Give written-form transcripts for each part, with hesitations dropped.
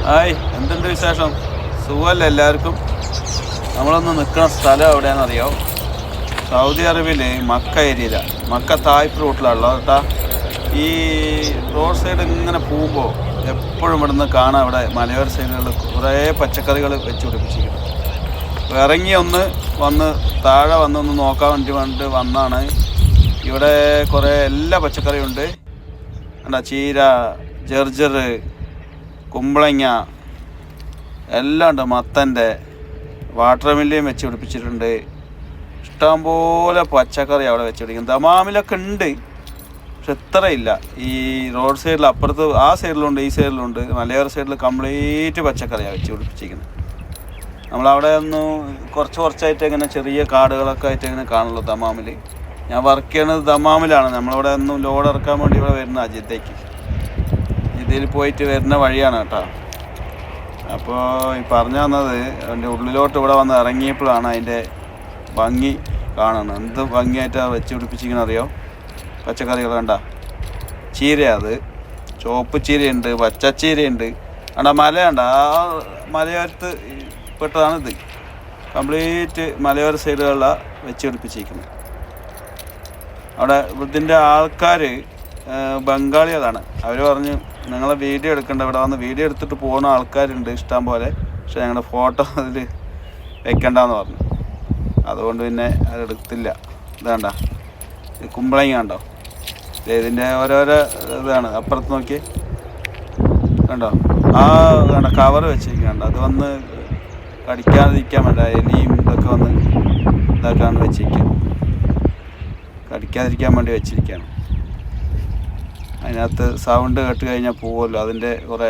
Hi, എന്തുണ്ട് വിശേഷം? സുഖമല്ല എല്ലാവർക്കും. നമ്മളൊന്ന് നിൽക്കുന്ന സ്ഥലം എവിടെയാണെന്നറിയാമോ? സൗദി അറേബ്യയിൽ മക്ക ഏരിയയിലാണ്. മക്ക തായ്പ് റൂട്ടിലാണല്ലോ കേട്ടാ. ഈ റോഡ് സൈഡ് ഇങ്ങനെ പോകുമ്പോൾ എപ്പോഴും ഇവിടുന്ന് കാണാം, ഇവിടെ മലയോര സൈഡുകളിൽ കുറേ പച്ചക്കറികൾ വെച്ച് പിടിപ്പിച്ചിരിക്കുന്നു. ഇറങ്ങി വന്ന് താഴെ വന്നൊന്ന് നോക്കാൻ വേണ്ടി വന്നാണ്. ഇവിടെ കുറേ എല്ലാ പച്ചക്കറിയും ഉണ്ട്. എന്താ ചീര, ജർജർ, കുമ്പളങ്ങ എല്ലാം ഉണ്ട്. മത്തൻ്റെ വാട്ടർ മില്ലിയും വെച്ച് പിടിപ്പിച്ചിട്ടുണ്ട്. ഇഷ്ടംപോലെ പച്ചക്കറി അവിടെ വെച്ച് പിടിക്കും. ദമാമിലൊക്കെ ഉണ്ട്, പക്ഷെ ഇത്രയില്ല. ഈ റോഡ് സൈഡിൽ അപ്പുറത്ത് ആ സൈഡിലുണ്ട്, ഈ സൈഡിലുണ്ട്. മലയോര സൈഡിൽ കംപ്ലീറ്റ് പച്ചക്കറിയാണ് വെച്ച് പിടിപ്പിച്ചിരിക്കുന്നത്. നമ്മളവിടെ ഒന്ന് കുറച്ചായിട്ട് ഇങ്ങനെ ചെറിയ കാടുകളൊക്കെ ആയിട്ട് ഇങ്ങനെ കാണുള്ളൂ ദമാമിൽ. ഞാൻ വർക്ക് ചെയ്യണത് ദമാമിലാണ്. നമ്മളിവിടെ ഒന്ന് ലോഡ് ഇറക്കാൻ വേണ്ടി ഇവിടെ വരുന്ന അജിത്തേക്ക് ഇതിൽ പോയിട്ട് വരുന്ന വഴിയാണ് കേട്ടോ. അപ്പോൾ ഈ പറഞ്ഞു തന്നത് അതിൻ്റെ ഉള്ളിലോട്ട് ഇവിടെ വന്ന് ഇറങ്ങിയപ്പോഴാണ് അതിൻ്റെ ഭംഗി കാണുന്നത്. എന്ത് ഭംഗിയായിട്ടാണ് വെച്ച് പിടിപ്പിച്ചിരിക്കുന്നത് അറിയോ? പച്ചക്കറികൾ കണ്ട, ചീര, അത് ചുവപ്പ് ചീരയുണ്ട്, പച്ചച്ചീരയുണ്ട്. കണ്ട മലയുണ്ട്, ആ മലയോരത്ത് പെട്ടതാണിത്. കംപ്ലീറ്റ് മലയോര സൈഡുകളിലാണ് വെച്ച് പിടിപ്പിച്ചിരിക്കുന്നത്. അവിടെ ഇതിൻ്റെ ആൾക്കാർ ബംഗാളികളാണ്. അവർ പറഞ്ഞു ഞങ്ങളെ വീഡിയോ എടുക്കേണ്ട, ഇവിടെ വന്ന് വീഡിയോ എടുത്തിട്ട് പോകുന്ന ആൾക്കാരുണ്ട് ഇഷ്ടം പോലെ, പക്ഷെ ഞങ്ങളുടെ ഫോട്ടോ അതിൽ വെക്കണ്ടെന്ന് പറഞ്ഞു. അതുകൊണ്ട് പിന്നെ അതെടുത്തില്ല. ഇതാണ്ട കുമ്പളങ്ങ കണ്ടോ, ഇതിൻ്റെ ഓരോരോ ഇതാണ്. അപ്പുറത്ത് നോക്കി കണ്ടോ, ആ കണ്ട കവർ വെച്ചിരിക്കണ്ട, അത് വന്ന് കടിക്കാതിരിക്കാൻ വേണ്ട, എലിയും ഇതൊക്കെ വന്ന് ഇതാക്കാണ് വെച്ചിരിക്കുക, കടിക്കാതിരിക്കാൻ വേണ്ടി വെച്ചിരിക്കുകയാണ്. അതിനകത്ത് സൗണ്ട് കേട്ട് കഴിഞ്ഞാൽ പോവുമല്ലോ, അതിൻ്റെ കുറേ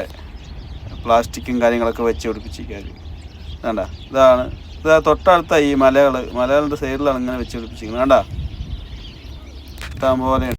പ്ലാസ്റ്റിക്കും കാര്യങ്ങളൊക്കെ വെച്ച് പിടിപ്പിച്ചിരിക്കുക. വേണ്ട, ഇതാ തൊട്ടടുത്ത ഈ മലകളുടെ സൈഡിലാണ് ഇങ്ങനെ വെച്ച് പിടിപ്പിച്ചിരിക്കുന്നത്. വേണ്ട, ഇഷ്ടം പോലെ